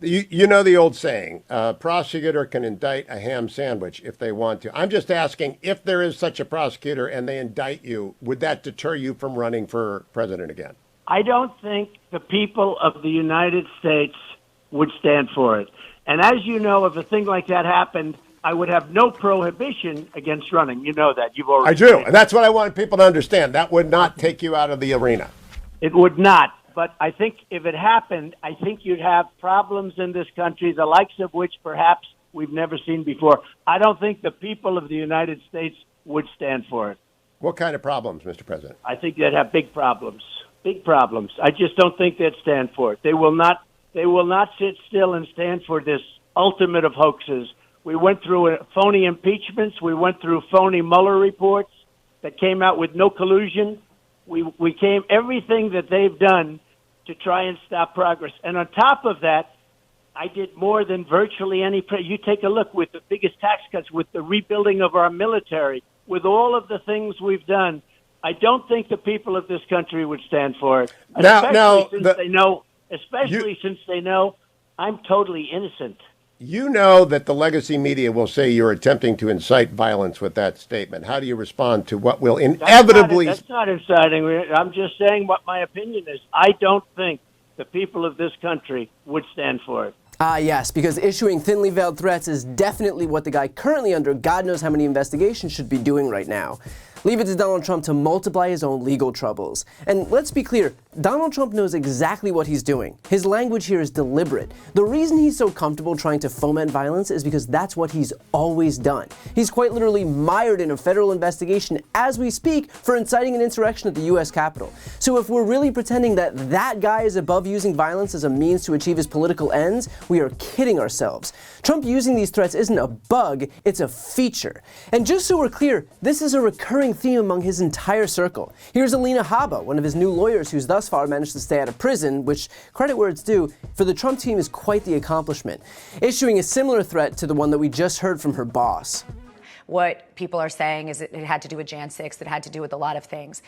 You know the old saying, prosecutor can indict a ham sandwich if they want to. I'm just asking if there is such a prosecutor and they indict you, would that deter you from running for president again? I don't think the people of the United States would stand for it. And as you know, if a thing like that happened, I would have no prohibition against running. You know that. You've already I do, said and that's what I want people to understand. That would not take you out of the arena. it would not. But I think if it happened, I think you'd have problems in this country, the likes of which perhaps we've never seen before. I don't think the people of the United States would stand for it. What kind of problems, Mr. President? I think they'd have big problems. Big problems. I just don't think they'd stand for it. They will not sit still and stand for this ultimate of hoaxes. We went through phony impeachments. We went through phony Mueller reports that came out with no collusion. We came everything that they've done to try and stop progress. And on top of that, I did more than virtually any. You take a look with the biggest tax cuts, with the rebuilding of our military, with all of the things we've done. I don't think the people of this country would stand for it. Especially since they know I'm totally innocent. You know that the legacy media will say you're attempting to incite violence with that statement. How do you respond to what will inevitably... That's not inciting. I'm just saying what my opinion is. I don't think the people of this country would stand for it. Yes, because issuing thinly veiled threats is definitely what the guy currently under God knows how many investigations should be doing right now. Leave it to Donald Trump to multiply his own legal troubles. And let's be clear, Donald Trump knows exactly what he's doing. His language here is deliberate. The reason he's so comfortable trying to foment violence is because that's what he's always done. He's quite literally mired in a federal investigation as we speak for inciting an insurrection at the U.S. Capitol. So if we're really pretending that that guy is above using violence as a means to achieve his political ends, we are kidding ourselves. Trump using these threats isn't a bug, it's a feature. And just so we're clear, this is a recurring theme among his entire circle. Here's Alina Habba, one of his new lawyers who's thus far managed to stay out of prison, which, credit where it's due, for the Trump team is quite the accomplishment, issuing a similar threat to the one that we just heard from her boss. What people are saying is it had to do with Jan 6, it had to do with a lot of things.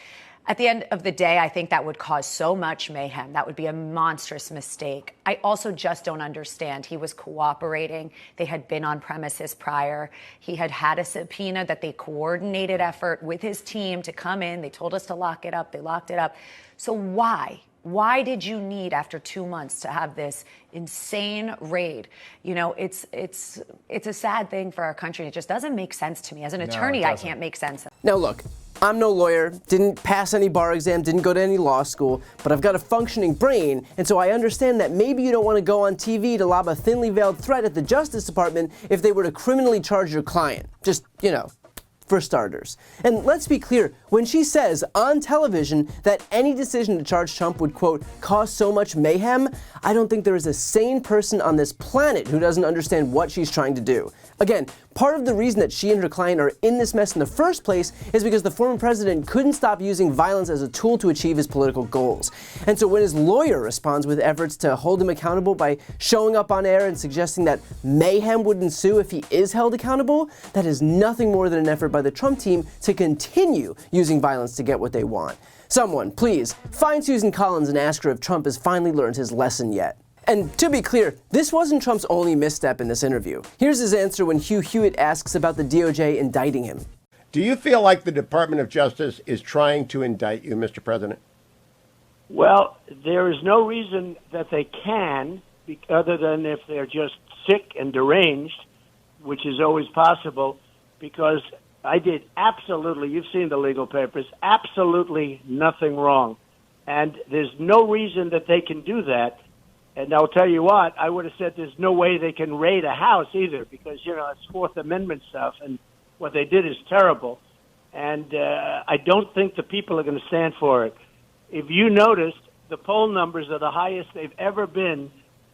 At the end of the day, I think that would cause so much mayhem. That would be a monstrous mistake. I also just don't understand. He was cooperating. They had been on premises prior. He had had a subpoena that they coordinated effort with his team to come in. They told us to lock it up. They locked it up. So why? Why did you need, after 2 months, to have this insane raid? You know, it's a sad thing for our country. It just doesn't make sense to me. As an attorney, I can't make sense of it. Now look, I'm no lawyer, didn't pass any bar exam, didn't go to any law school, but I've got a functioning brain, and so I understand that maybe you don't want to go on TV to lob a thinly veiled threat at the Justice Department if they were to criminally charge your client. Just, you know, for starters. And let's be clear, when she says on television that any decision to charge Trump would, quote, cause so much mayhem, I don't think there is a sane person on this planet who doesn't understand what she's trying to do. Again, part of the reason that she and her client are in this mess in the first place is because the former president couldn't stop using violence as a tool to achieve his political goals. And so when his lawyer responds with efforts to hold him accountable by showing up on air and suggesting that mayhem would ensue if he is held accountable, that is nothing more than an effort by the Trump team to continue using violence to get what they want. Someone, please, find Susan Collins and ask her if Trump has finally learned his lesson yet. And to be clear, this wasn't Trump's only misstep in this interview. Here's his answer when Hugh Hewitt asks about the DOJ indicting him. Do you feel like the Department of Justice is trying to indict you, Mr. President? Well, there is no reason that they can, other than if they're just sick and deranged, which is always possible, because I did absolutely, you've seen the legal papers, absolutely nothing wrong. And there's no reason that they can do that. And I'll tell you what, I would have said there's no way they can raid a house either because, you know, it's Fourth Amendment stuff, and what they did is terrible. And I don't think the people are going to stand for it. If you noticed, the poll numbers are the highest they've ever been.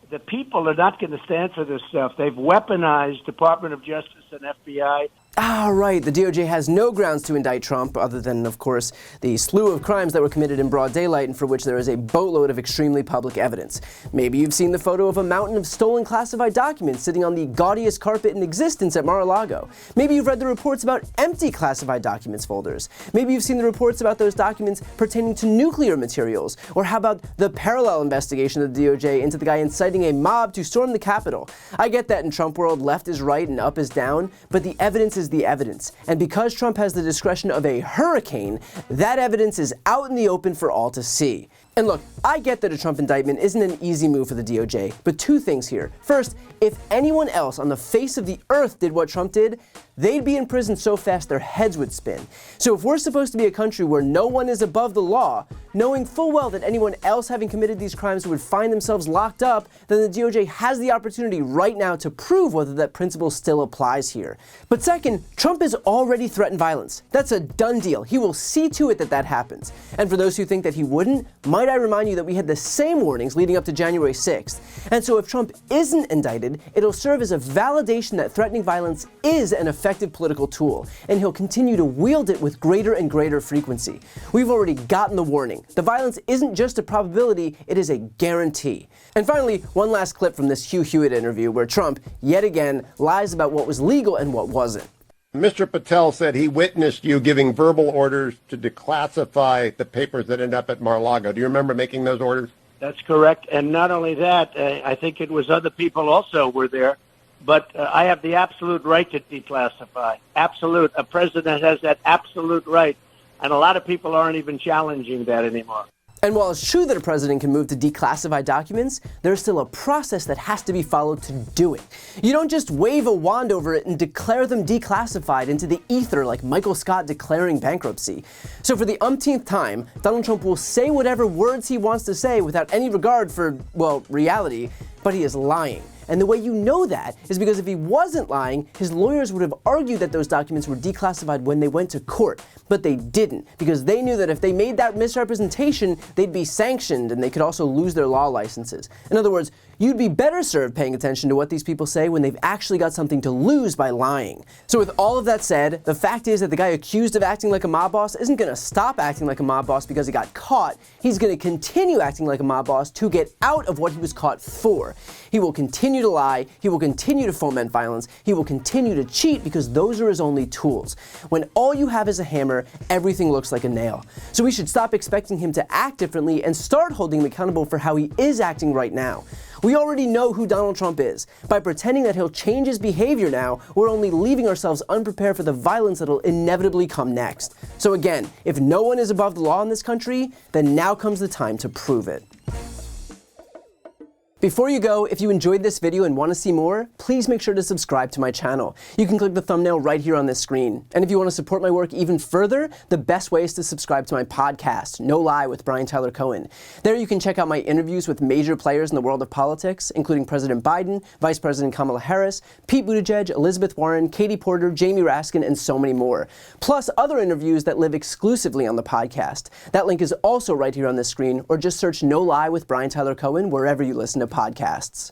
The people are not going to stand for this stuff. They've weaponized Department of Justice and FBI. Ah, right, the DOJ has no grounds to indict Trump, other than, of course, the slew of crimes that were committed in broad daylight and for which there is a boatload of extremely public evidence. Maybe you've seen the photo of a mountain of stolen classified documents sitting on the gaudiest carpet in existence at Mar-a-Lago. Maybe you've read the reports about empty classified documents folders. Maybe you've seen the reports about those documents pertaining to nuclear materials. Or how about the parallel investigation of the DOJ into the guy inciting a mob to storm the Capitol? I get that in Trump world, left is right and up is down, but the evidence is the evidence. And because Trump has the discretion of a hurricane, that evidence is out in the open for all to see. And look, I get that a Trump indictment isn't an easy move for the DOJ, but two things here. First, if anyone else on the face of the earth did what Trump did, they'd be in prison so fast their heads would spin. So if we're supposed to be a country where no one is above the law, knowing full well that anyone else having committed these crimes would find themselves locked up, then the DOJ has the opportunity right now to prove whether that principle still applies here. But second, Trump has already threatened violence. That's a done deal. He will see to it that that happens. And for those who think that he wouldn't, might I remind you that we had the same warnings leading up to January 6th. And so if Trump isn't indicted, it'll serve as a validation that threatening violence is an effective political tool, and he'll continue to wield it with greater and greater frequency. We've already gotten the warning. The violence isn't just a probability, it is a guarantee. And finally, one last clip from this Hugh Hewitt interview where Trump, yet again, lies about what was legal and what wasn't. Mr. Patel said he witnessed you giving verbal orders to declassify the papers that end up at Mar-a-Lago. Do you remember making those orders? That's correct. And not only that, I think it was other people also were there. But I have the absolute right to declassify. Absolute. A president has that absolute right. And a lot of people aren't even challenging that anymore. And while it's true that a president can move to declassify documents, there's still a process that has to be followed to do it. You don't just wave a wand over it and declare them declassified into the ether like Michael Scott declaring bankruptcy. So for the umpteenth time, Donald Trump will say whatever words he wants to say without any regard for, well, reality, but he is lying. And the way you know that is because if he wasn't lying, his lawyers would have argued that those documents were declassified when they went to court. But they didn't, because they knew that if they made that misrepresentation, they'd be sanctioned and they could also lose their law licenses. In other words, you'd be better served paying attention to what these people say when they've actually got something to lose by lying. So with all of that said, the fact is that the guy accused of acting like a mob boss isn't going to stop acting like a mob boss because he got caught. He's going to continue acting like a mob boss to get out of what he was caught for. He will continue to lie, he will continue to foment violence, he will continue to cheat because those are his only tools. When all you have is a hammer, everything looks like a nail. So we should stop expecting him to act differently and start holding him accountable for how he is acting right now. We already know who Donald Trump is. By pretending that he'll change his behavior now, we're only leaving ourselves unprepared for the violence that'll inevitably come next. So again, if no one is above the law in this country, then now comes the time to prove it. Before you go, if you enjoyed this video and want to see more, please make sure to subscribe to my channel. You can click the thumbnail right here on this screen. And if you want to support my work even further, the best way is to subscribe to my podcast, No Lie with Brian Tyler Cohen. There you can check out my interviews with major players in the world of politics, including President Biden, Vice President Kamala Harris, Pete Buttigieg, Elizabeth Warren, Katie Porter, Jamie Raskin, and so many more. Plus other interviews that live exclusively on the podcast. That link is also right here on this screen, or just search No Lie with Brian Tyler Cohen wherever you listen to podcasts.